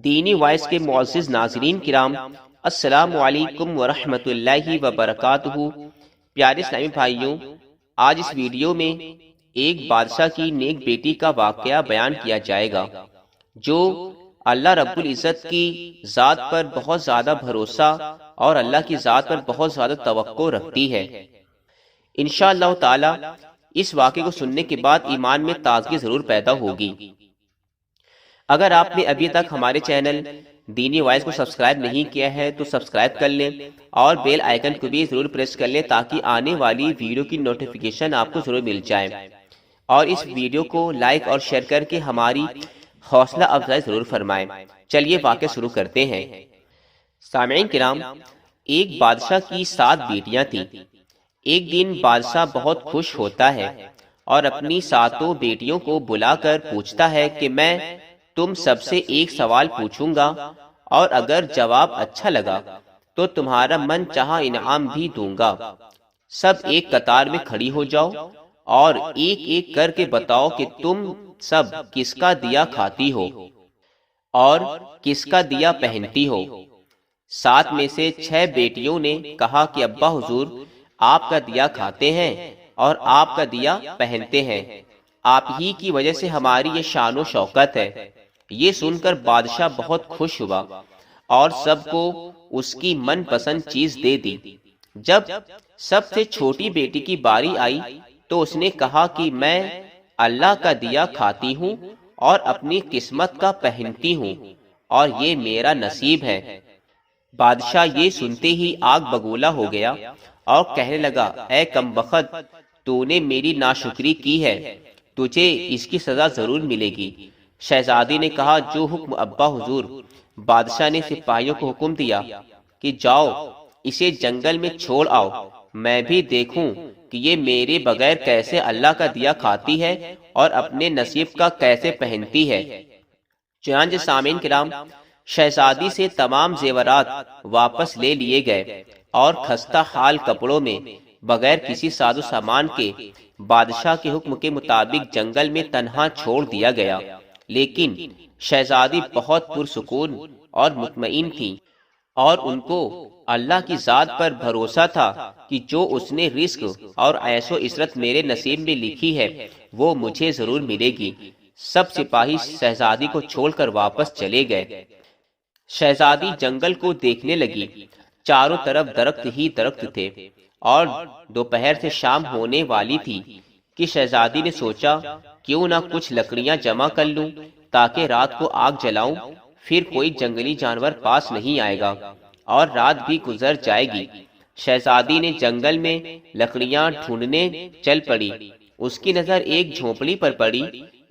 دینی وائس کے معزز ناظرین کرام، السلام علیکم ورحمۃ اللہ وبرکاتہ۔ پیارے اسلامی بھائیوں، آج اس ویڈیو میں ایک بادشاہ کی نیک بیٹی کا واقعہ بیان کیا جائے گا جو اللہ رب العزت کی ذات پر بہت زیادہ بھروسہ اور اللہ کی ذات پر بہت زیادہ توقع رکھتی ہے۔ انشاءاللہ تعالی اس واقعے کو سننے کے بعد ایمان میں تازگی ضرور پیدا ہوگی۔ اگر آپ نے ابھی تک ہمارے چینل دینی وائس کو سبسکرائب نہیں کیا ہے تو سبسکرائب کر لیں اور بیل آئیکن کو بھی ضرور پریس کر لیں تاکہ آنے والی ویڈیو کی نوٹیفیکیشن آپ کو ضرور مل جائے، اور اس ویڈیو کو لائک اور شیئر کر کے ہماری حوصلہ افزائی ضرور فرمائیں۔ چلیے واقعہ شروع کرتے ہیں۔ سامعین کرام، ایک بادشاہ کی 7 بیٹیاں تھیں۔ ایک دن بادشاہ بہت خوش ہوتا ہے اور اپنی 7 بیٹیوں کو بلا کر پوچھتا ہے کہ میں تم سب سے ایک سوال پوچھوں گا اور اگر جواب اچھا لگا تو تمہارا من چاہا انعام بھی دوں گا۔ سب ایک قطار میں کھڑی ہو جاؤ اور ایک ایک کر کے بتاؤ کہ تم سب کس کا دیا کھاتی ہو اور کس کا دیا پہنتی ہو۔ 7 میں سے 6 بیٹیوں نے کہا کہ ابا حضور، آپ کا دیا کھاتے ہیں اور آپ کا دیا پہنتے ہیں، آپ ہی کی وجہ سے ہماری یہ شان و شوکت ہے۔ یہ سن کر بادشاہ بہت خوش ہوا اور سب کو اس کی من پسند چیز دے دی۔ جب سب سے چھوٹی بیٹی کی باری آئی تو اس نے کہا کہ میں اللہ کا دیا کھاتی ہوں اور اپنی قسمت کا پہنتی ہوں اور یہ میرا نصیب ہے۔ بادشاہ یہ سنتے ہی آگ بگولا ہو گیا اور کہنے لگا، اے کم بخت، تو نے میری ناشکری کی ہے، تجھے اس کی سزا ضرور ملے گی۔ شہزادی نے کہا، جو حکم ابا حضور۔ بادشاہ نے سپاہیوں کو حکم دیا کہ جاؤ اسے جنگل میں چھوڑ آؤ، میں بھی دیکھوں کہ یہ میرے بغیر کیسے اللہ کا دیا کھاتی ہے اور اپنے نصیب کا کیسے پہنتی ہے۔ چنانچہ سامعین کرام، شہزادی سے تمام زیورات واپس لے لیے گئے اور خستہ حال کپڑوں میں بغیر کسی ساز و سامان کے بادشاہ کے حکم کے مطابق جنگل میں تنہا چھوڑ دیا گیا۔ لیکن شہزادی بہت پرسکون اور مطمئن تھی اور ان کو اللہ کی ذات پر بھروسہ تھا کہ جو اس نے رزق اور عیش و عشرت میرے نصیب میں لکھی ہے وہ مجھے ضرور ملے گی۔ سب سپاہی شہزادی کو چھوڑ کر واپس چلے گئے۔ شہزادی جنگل کو دیکھنے لگی، چاروں طرف درخت ہی درخت تھے اور دوپہر سے شام ہونے والی تھی کہ شہزادی نے سوچا کیوں نہ کچھ لکڑیاں جمع کر لوں تاکہ رات کو آگ جلاؤں، پھر کوئی جنگلی جانور پاس نہیں آئے گا اور رات بھی گزر جائے گی۔ شہزادی نے جنگل میں لکڑیاں ڈھونڈنے چل پڑی۔ اس کی نظر ایک جھونپڑی پر پڑی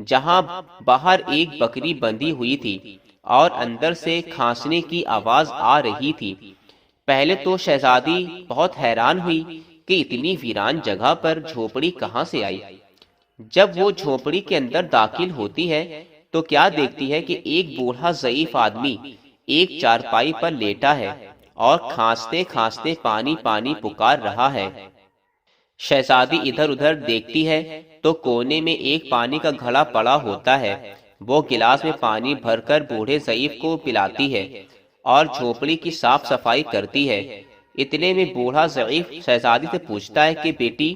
جہاں باہر ایک بکری بندھی ہوئی تھی اور اندر سے کھانسنے کی آواز آ رہی تھی۔ پہلے تو شہزادی بہت حیران ہوئی کہ اتنی ویران جگہ پر جھونپڑی کہاں سے آئی۔ جب وہ جھونپڑی کے اندر داخل ہوتی ہے تو کیا دیکھتی ہے کہ ایک بوڑھا ضعیف آدمی ایک چارپائی پر لیٹا ہے اور کھانستے کھانستے پانی پانی پکار رہا ہے۔ شہزادی ادھر ادھر دیکھتی ہے تو کونے میں ایک پانی کا گھڑا پڑا ہوتا ہے۔ وہ گلاس میں پانی بھر کر بوڑھے ضعیف کو پلاتی ہے اور جھونپڑی کی صاف صفائی کرتی ہے۔ اتنے میں بوڑھا ضعیف شہزادی سے پوچھتا ہے کہ بیٹی،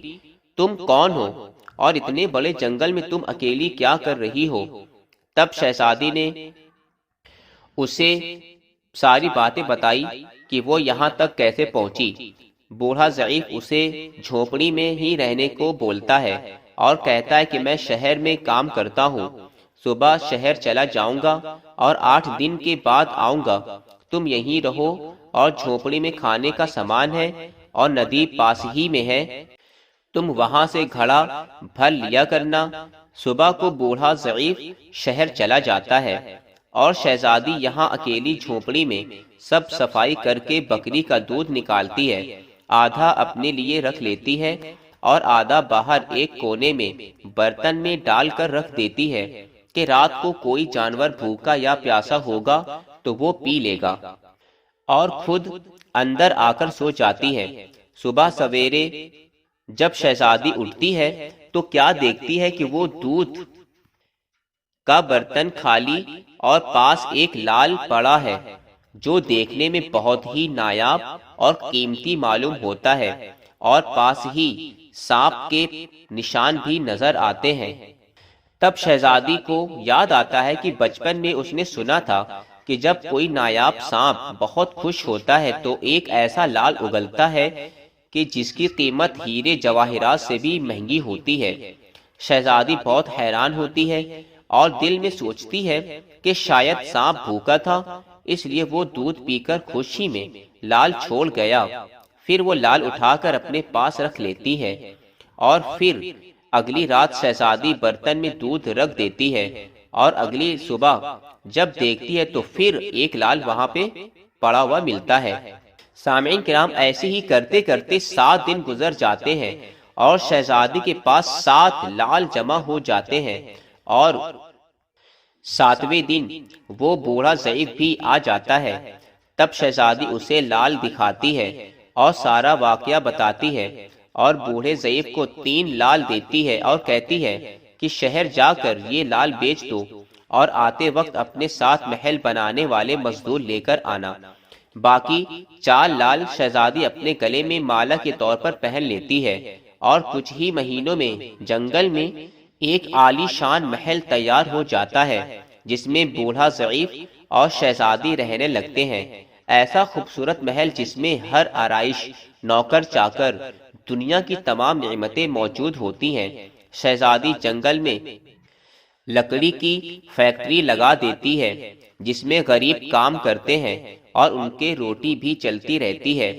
تم کون ہو اور اتنے بڑے جنگل میں تم اکیلی کیا کر رہی ہو؟ تب شہزادی نے اسے ساری باتیں بتائی کہ وہ یہاں تک کیسے پہنچی۔ بوڑھا ضعیف اسے جھونپڑی میں ہی رہنے کو بولتا ہے اور کہتا ہے کہ میں شہر میں کام کرتا ہوں، صبح شہر چلا جاؤں گا اور 8 دن کے بعد آؤں گا، تم یہیں رہو اور جھونپڑی میں کھانے کا سامان ہے اور ندی پاس ہی میں ہے، تم وہاں سے گھڑا بھر لیا کرنا۔ صبح کو بوڑھا ضعیف شہر چلا جاتا ہے اور شہزادی یہاں اکیلی جھونپڑی میں سب صفائی کر کے بکری کا دودھ نکالتی ہے، آدھا اپنے لیے رکھ لیتی ہے اور آدھا باہر ایک کونے میں برتن میں ڈال کر رکھ دیتی ہے کہ رات کو کوئی جانور بھوکا یا پیاسا ہوگا تو وہ پی لے گا، اور خود اندر آ کر سو جاتی ہے۔ صبح سویرے جب شہزادی اٹھتی ہے تو کیا دیکھتی ہے کہ وہ دودھ کا برتن خالی اور پاس ایک لال پڑا ہے جو دیکھنے میں بہت ہی نایاب اور قیمتی معلوم ہوتا ہے، اور پاس ہی سانپ کے نشان بھی نظر آتے ہیں۔ تب شہزادی کو یاد آتا ہے کہ بچپن میں اس نے سنا تھا کہ جب کوئی نایاب سانپ بہت خوش ہوتا ہے تو ایک ایسا لال اگلتا ہے کہ جس کی قیمت ہیرے جواہرات سے بھی مہنگی ہوتی ہے۔ شہزادی بہت حیران ہوتی ہے اور دل میں سوچتی ہے کہ شاید سانپ بھوکا تھا، اس لیے وہ دودھ پی کر خوشی میں لال چھوڑ گیا۔ پھر وہ لال اٹھا کر اپنے پاس رکھ لیتی ہے، اور پھر اگلی رات شہزادی برتن میں دودھ رکھ دیتی ہے، اور اگلی صبح جب دیکھتی ہے تو پھر ایک لال وہاں پہ پڑا ہوا ملتا ہے۔ سامعین کرام، ایسے ہی کرتے کرتے 7 دن گزر جاتے ہیں اور شہزادی کے پاس 7 لال جمع ہو جاتے ہیں، اور 7ویں دن وہ بوڑھا ضعیف بھی آ جاتا ہے۔ تب شہزادی اسے لال دکھاتی ہے اور سارا واقعہ بتاتی ہے، اور بوڑھے ضعیف کو 3 لال دیتی ہے اور کہتی ہے کہ شہر جا کر یہ لال بیچ دو اور آتے وقت اپنے ساتھ محل بنانے والے مزدور لے کر آنا۔ باقی 4 لال شہزادی اپنے گلے میں مالا کے طور پر پہن لیتی ہے، اور کچھ ہی مہینوں میں جنگل میں ایک عالی شان محل تیار ہو جاتا ہے جس میں بوڑھا ضعیف اور شہزادی رہنے لگتے ہیں۔ ایسا خوبصورت محل جس میں ہر آرائش، نوکر چاکر، دنیا کی تمام نعمتیں موجود ہوتی ہیں۔ شہزادی جنگل میں لکڑی کی فیکٹری لگا دیتی ہے جس میں غریب کام کرتے ہیں اور ان کے روٹی بھی چلتی رہتی ہے۔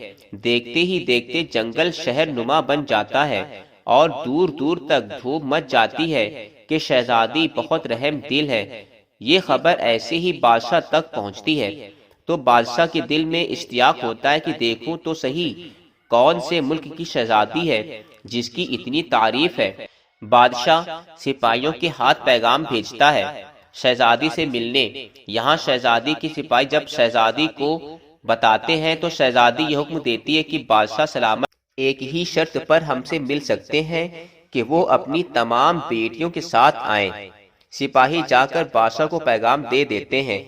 دیکھتے ہی دیکھتے جنگل شہر نما بن جاتا ہے اور دور دور تک دھوم مچ جاتی ہے کہ شہزادی بہت رحم دل ہے۔ یہ خبر ایسے ہی بادشاہ تک پہنچتی ہے تو بادشاہ کے دل میں اشتیاق ہوتا ہے کہ دیکھوں تو صحیح کون سے ملک کی شہزادی ہے جس کی اتنی تعریف ہے۔ بادشاہ سپاہیوں کے ہاتھ پیغام بھیجتا ہے شہزادی سے ملنے۔ یہاں شہزادی کی سپاہی جب شہزادی کو بتاتے ہیں تو شہزادی یہ حکم دیتی ہے کہ بادشاہ سلامت ایک ہی شرط پر ہم سے مل سکتے ہیں کہ وہ اپنی تمام بیٹیوں کے ساتھ آئیں۔ سپاہی جا کر بادشاہ کو پیغام دے دیتے ہیں۔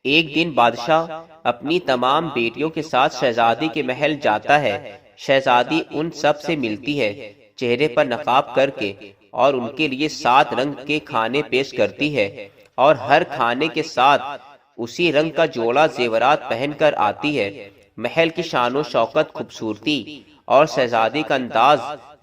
ایک دن بادشاہ اپنی تمام بیٹیوں کے ساتھ شہزادی کے محل جاتا ہے۔ شہزادی ان سب سے ملتی ہے چہرے پر نقاب کر کے، اور ان کے لیے 7 رنگ کے کھانے پیش کرتی ہے، اور ہر کھانے کے ساتھ اسی رنگ کا جوڑا زیورات پہن کر آتی ہے۔ محل کی شان و شوکت، خوبصورتی اور شہزادی کا انداز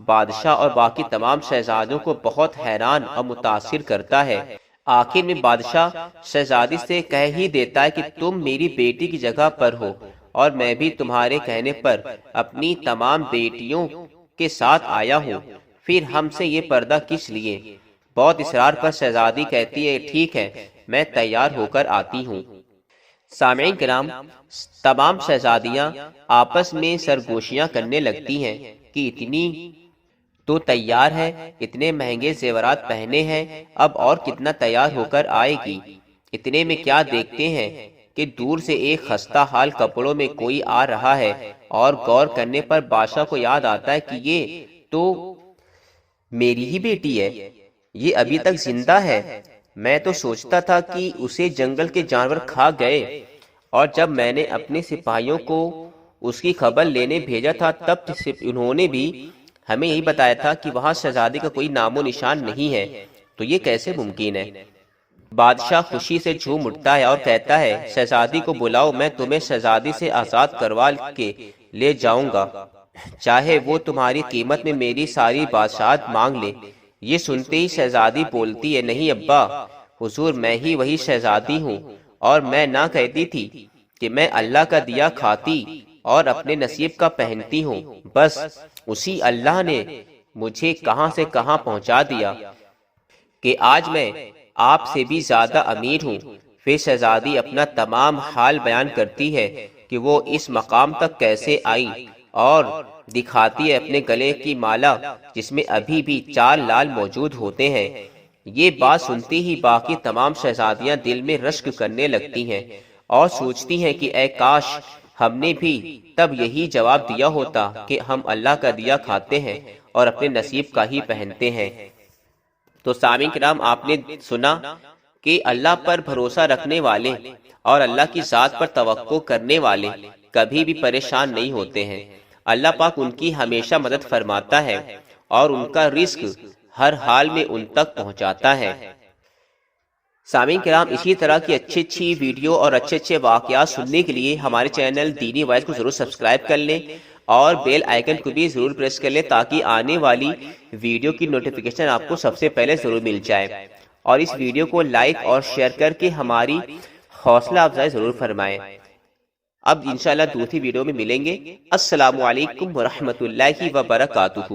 بادشاہ اور باقی تمام شہزادوں کو بہت حیران اور متاثر کرتا ہے۔ آخر میں بادشاہ شہزادی سے کہہ ہی دیتا ہے کہ تم میری بیٹی کی جگہ پر ہو، اور میں بھی تمہارے کہنے پر اپنی تمام بیٹیوں کے ساتھ آیا ہوں، پھر ہم سے یہ پردہ کس لیے؟ بہت اصرار پر شہزادی کہتی ہے ٹھیک ہے، میں تیار ہو کر آتی ہوں۔ سامعین کرام، تمام شہزادیاں آپس میں سرگوشیاں کرنے لگتی ہیں کہ اتنی تو تیار ہے، اتنے مہنگے زیورات پہنے ہیں، اب اور کتنا تیار ہو کر آئے گی۔ اتنے میں کیا دیکھتے ہیں کہ دور سے ایک خستہ حال کپڑوں میں کوئی آ رہا ہے، اور غور کرنے پر بادشاہ کو یاد آتا ہے کہ یہ تو میری ہی بیٹی ہے، یہ ابھی تک زندہ ہے۔ میں تو سوچتا تھا کہ اسے جنگل کے جانور کھا گئے، اور جب میں نے اپنے سپاہیوں کو اس کی خبر لینے بھیجا تھا تب انہوں نے بھی ہمیں یہی بتایا تھا کہ وہاں شہزادی کا کوئی نام و نشان نہیں ہے، تو یہ کیسے ممکن ہے؟ بادشاہ خوشی سے جھوم اٹھتا ہے اور کہتا ہے شہزادی کو بلاؤ، میں تمہیں شہزادی سے آزاد کروا کے لے جاؤں گا، چاہے وہ تمہاری قیمت میں میری ساری بادشاہت مانگ لے۔ یہ سنتے ہی شہزادی بولتی ہے نہیں ابا، حضور میں ہی وہی شہزادی ہوں، اور میں نہ کہتی تھی کہ میں اللہ کا دیا کھاتی اور اپنے نصیب کا پہنتی ہوں، بس اسی اللہ نے مجھے کہاں سے کہاں پہنچا دیا کہ آج میں آپ سے بھی زیادہ امیر ہوں۔ پھر شہزادی اپنا تمام حال بیان کرتی ہے کہ وہ اس مقام تک کیسے آئی، اور دکھاتی ہے اپنے گلے کی مالا جس میں ابھی بھی 4 لال موجود ہوتے ہیں۔ یہ بات سنتے ہی باقی تمام شہزادیاں دل میں رشک کرنے لگتی ہیں اور سوچتی ہیں کہ اے کاش ہم نے بھی تب یہی جواب دیا ہوتا کہ ہم اللہ کا دیا کھاتے ہیں اور اپنے نصیب کا ہی پہنتے ہیں۔ تو سامعین کرام، آپ نے سنا کہ اللہ پر بھروسہ رکھنے والے اور اللہ کی ذات پر توقع کرنے والے کبھی بھی پریشان نہیں ہوتے ہیں۔ اللہ پاک ان کی ہمیشہ مدد فرماتا ہے اور ان کا رزق ہر حال میں ان تک پہنچاتا ہے۔ سامعین کرام، اسی طرح کی اچھی ویڈیو اور اچھے واقعات سننے کے لیے ہمارے چینل دینی وائس کو ضرور سبسکرائب کر لیں اور بیل آئیکن کو بھی ضرور پریس کر لیں تاکہ آنے والی ویڈیو کی نوٹیفیکیشن آپ کو سب سے پہلے ضرور مل جائے، اور اس ویڈیو کو لائک اور شیئر کر کے ہماری حوصلہ افزائی ضرور فرمائیں۔ اب انشاءاللہ دوسری ویڈیو میں ملیں گے۔ السلام علیکم ورحمۃ اللہ وبرکاتہ۔